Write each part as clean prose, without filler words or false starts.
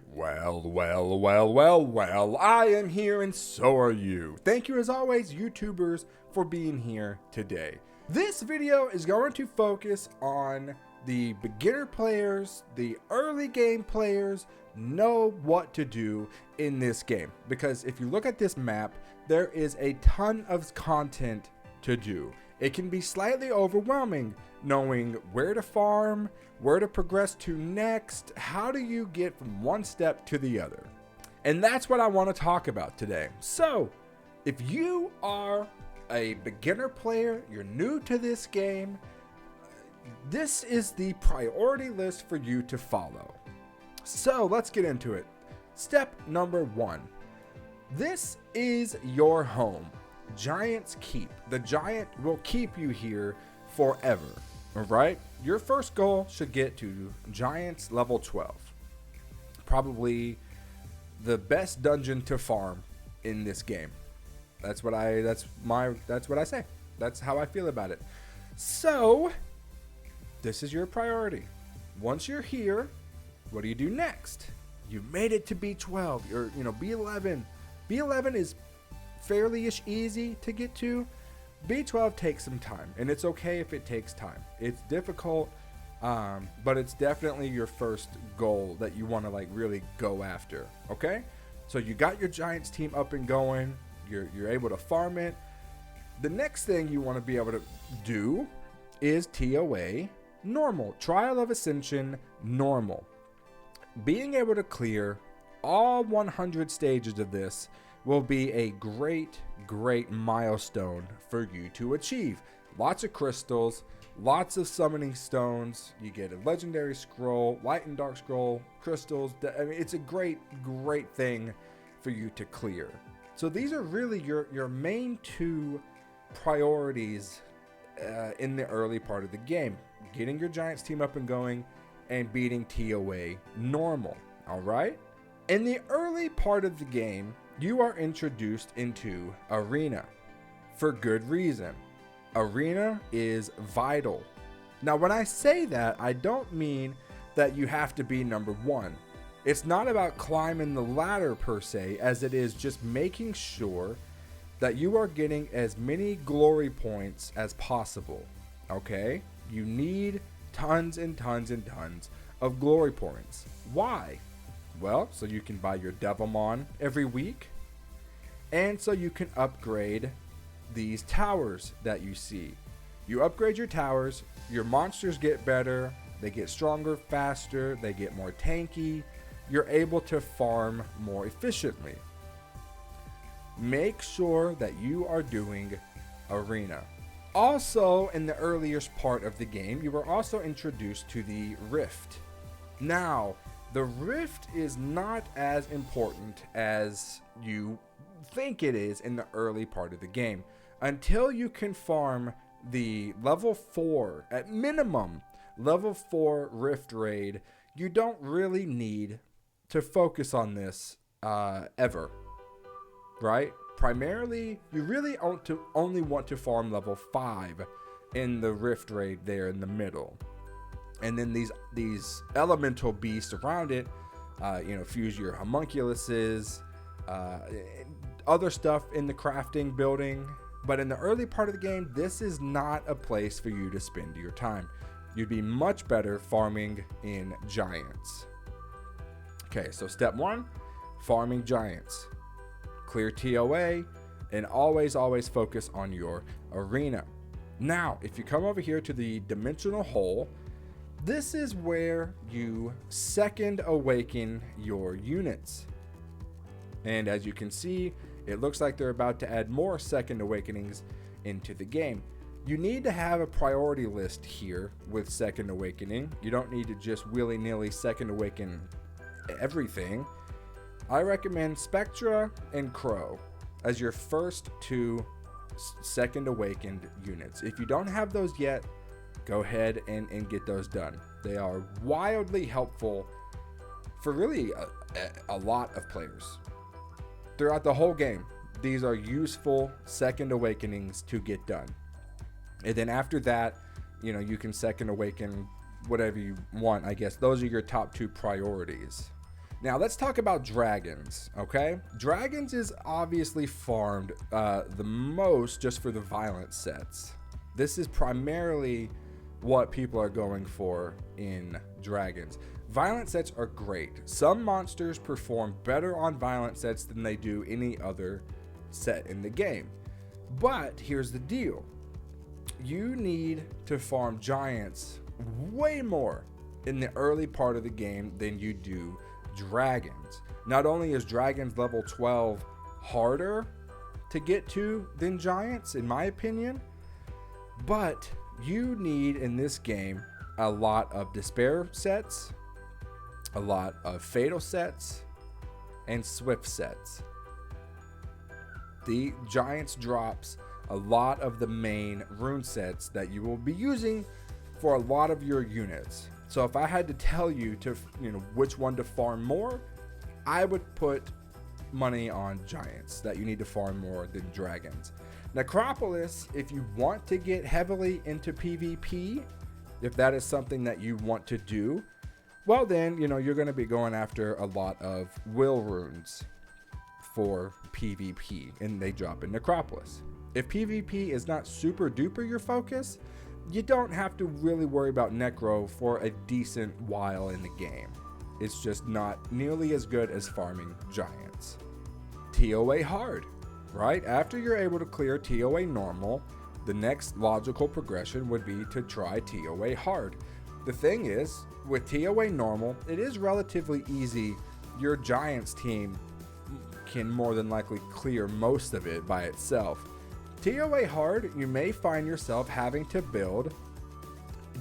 Well, I am here and so are you. Thank you as always, YouTubers, for being here today. This video is going to focus on the beginner players, the early game players know what to do in this game. Because if you look at this map, there is a ton of content to do. It can be slightly overwhelming knowing where to farm, where to progress to next, how do you get from one step to the other. And that's what I want to talk about today. So, if you are a beginner player, you're new to this game, this is the priority list for you to follow. So, let's get into it. Step number 1. This is your home. Giant's Keep. The giant will keep you here forever. Alright? Your first goal should get to Giant's level 12. Probably the best dungeon to farm in this game. That's what I say. That's how I feel about it. So, this is your priority. Once you're here, what do you do next? You made it to B12. B11. B11 is fairly-ish easy to get to. B12 takes some time, and it's okay if it takes time. It's difficult, but it's definitely your first goal that you want to really go after. Okay, so you got your Giants team up and going. You're able to farm it. The next thing you want to be able to do is TOA normal, Trial of Ascension normal. Being able to clear all 100 stages of this will be a great milestone for you to achieve. Lots of crystals, lots of summoning stones. You get a legendary scroll, light and dark scroll, crystals. I mean, it's a great thing for you to clear. So these are really your main two priorities in the early part of the game. Getting your Giants team up and going and beating TOA normal. All right? In the early part of the game, you are introduced into Arena for good reason. Arena is vital. Now, when I say that, I don't mean that you have to be number 1. It's not about climbing the ladder per se, as it is just making sure that you are getting as many glory points as possible. Okay? You need tons and tons and tons of glory points. Why? Well, so you can buy your Devilmon every week, and so you can upgrade these towers that you see. You upgrade your towers, your monsters get better, they get stronger, faster, they get more tanky, you're able to farm more efficiently. Make sure that you are doing Arena. Also, in the earliest part of the game, you were also introduced to the Rift. Now, the Rift is not as important as you think it is in the early part of the game. Until you can farm the level 4, at minimum, level 4 Rift Raid, you don't really need to focus on this ever. Right? Primarily, you really only want to farm level 5 in the Rift Raid there in the middle. And then these elemental beasts around it, fuse your homunculuses, other stuff in the crafting building. But in the early part of the game, this is not a place for you to spend your time. You'd be much better farming in Giants. Okay, so step 1, farming Giants. Clear TOA, and always focus on your Arena. Now, if you come over here to the Dimensional Hole, this is where you second awaken your units. And as you can see, it looks like they're about to add more second awakenings into the game. You need to have a priority list here with second awakening. You don't need to just willy-nilly second awaken everything. I recommend Spectra and Crow as your first 2 second awakened units. If you don't have those yet, go ahead and get those done. They are wildly helpful for really a lot of players. Throughout the whole game, these are useful second awakenings to get done. And then after that, you can second awaken whatever you want, I guess. Those are your top 2 priorities. Now let's talk about dragons, okay? Dragons is obviously farmed the most just for the violent sets. This is primarily what people are going for in dragons. Violent sets are great. Some monsters perform better on violent sets than they do any other set in the game. But here's the deal. You need to farm giants way more in the early part of the game than you do dragons. Not only is dragons level 12 harder to get to than giants, in my opinion, but you need in this game a lot of despair sets, a lot of fatal sets, and swift sets. The giants drops a lot of the main rune sets that you will be using for a lot of your units. So if I had to tell you to, which one to farm more, I would put money on giants that you need to farm more than dragons. Necropolis, if you want to get heavily into PvP, if that is something that you want to do, well then, you're going to be going after a lot of will runes for PvP, and they drop in Necropolis. If PvP is not super duper your focus, you don't have to really worry about Necro for a decent while in the game. It's just not nearly as good as farming giants. TOA Hard, right? After you're able to clear TOA Normal, the next logical progression would be to try TOA Hard. The thing is, with TOA Normal, it is relatively easy. Your giants team can more than likely clear most of it by itself. TOA Hard, you may find yourself having to build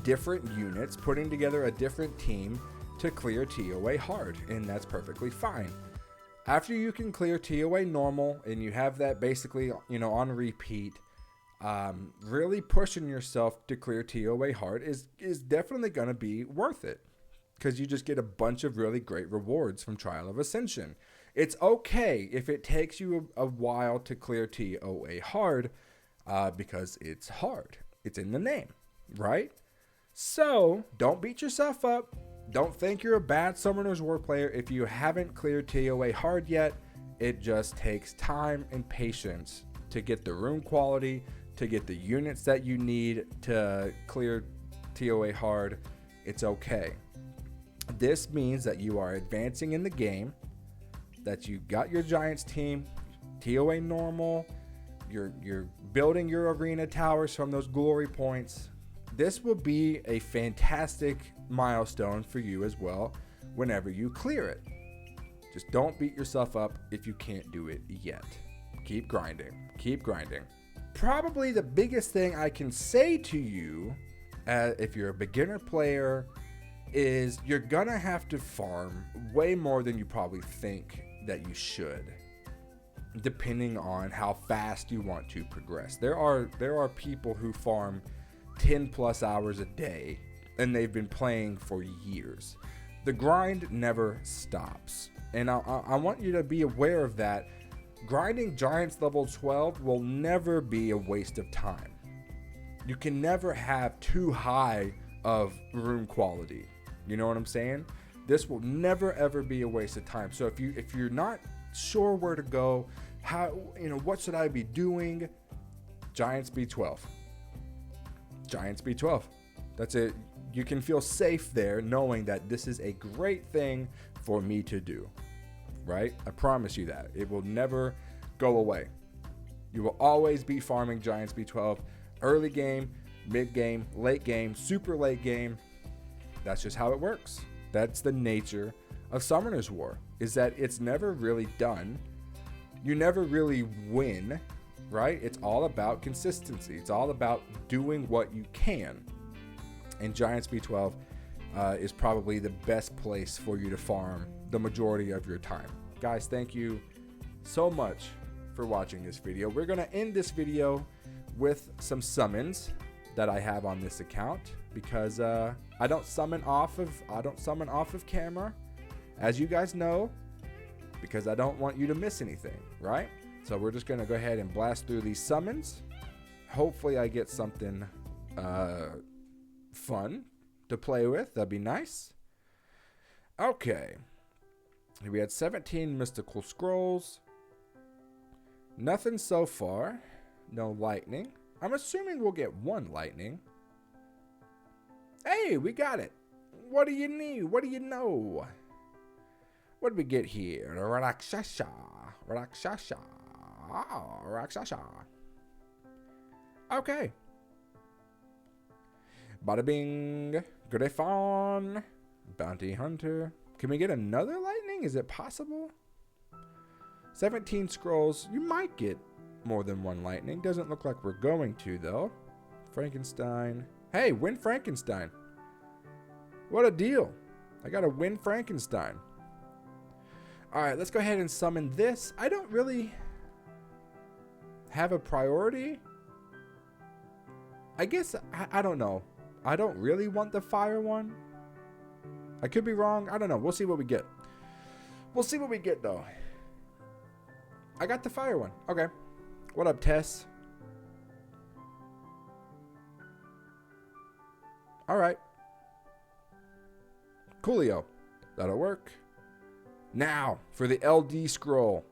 different units, putting together a different team to clear TOA Hard, and that's perfectly fine. After you can clear TOA Normal and you have that basically, on repeat, really pushing yourself to clear TOA Hard is definitely going to be worth it, because you just get a bunch of really great rewards from Trial of Ascension. It's okay if it takes you a while to clear TOA Hard, because it's hard. It's in the name, right? So don't beat yourself up. Don't think you're a bad Summoner's War player if you haven't cleared TOA Hard yet. It just takes time and patience to get the rune quality, to get the units that you need to clear TOA Hard. It's okay. This means that you are advancing in the game, that you got your Giants team, TOA Normal, you're building your arena towers from those glory points. This will be a fantastic milestone for you as well whenever you clear it. Just don't beat yourself up if you can't do it yet. Keep grinding. Keep grinding. Probably the biggest thing I can say to you, if you're a beginner player, is you're gonna have to farm way more than you probably think that you should, depending on how fast you want to progress. There are people who farm 10 plus hours a day and they've been playing for years. The grind never stops, and I want you to be aware of that. Grinding Giants level 12 will never be a waste of time. You can never have too high of rune quality. You know what I'm saying? This will never ever be a waste of time. So if you're not sure where to go, what should I be doing? Giants B12. Giants B12. That's it. You can feel safe there knowing that this is a great thing for me to do. Right? I promise you that. It will never go away. You will always be farming Giants B12. Early game, mid game, late game, super late game. That's just how it works. That's the nature of Summoner's War, is that it's never really done. You never really win, right? It's all about consistency. It's all about doing what you can. And Giants B12 is probably the best place for you to farm the majority of your time. Guys, thank you so much for watching this video. We're going to end this video with some summons that I have on this account, because I don't summon off of camera, as you guys know, because I don't want you to miss anything, right? So we're just going to go ahead and blast through these summons. Hopefully I get something fun to play with. That'd be nice. Okay. We had 17 mystical scrolls. Nothing so far. No lightning. I'm assuming we'll get one lightning. Hey, we got it. What do you need? What do you know? What did we get here? Rakshasha. Rakshasha. Oh, Rakshasha. Okay. Bada bing. Griffon. Bounty hunter. Can we get another lightning? Is it possible? 17 scrolls. You might get more than one lightning. Doesn't look like we're going to, though. Frankenstein. Hey, win Frankenstein. What a deal. I got to win Frankenstein. All right, let's go ahead and summon this. I don't really have a priority. I guess, I don't know. I don't really want the fire one. I could be wrong. I don't know. We'll see what we get. We'll see what we get, though. I got the fire one. Okay. What up, Tess? All right. Coolio. That'll work. Now, for the LD scroll.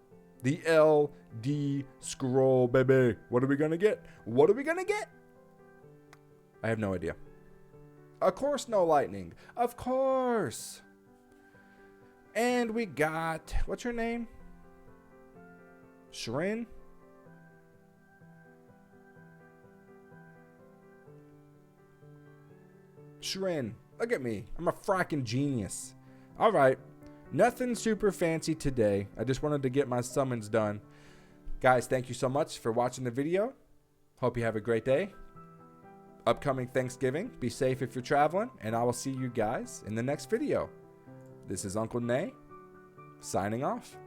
The LD scroll, baby. What are we going to get? What are we going to get? I have no idea. Of course, no lightning. Of course. And we got, what's her name? Shrin? Shrin. Look at me. I'm a fracking genius. All right. Nothing super fancy today. I just wanted to get my summons done. Guys, thank you so much for watching the video. Hope you have a great day. Upcoming Thanksgiving. Be safe if you're traveling. And I will see you guys in the next video. This is Uncle Nay, signing off.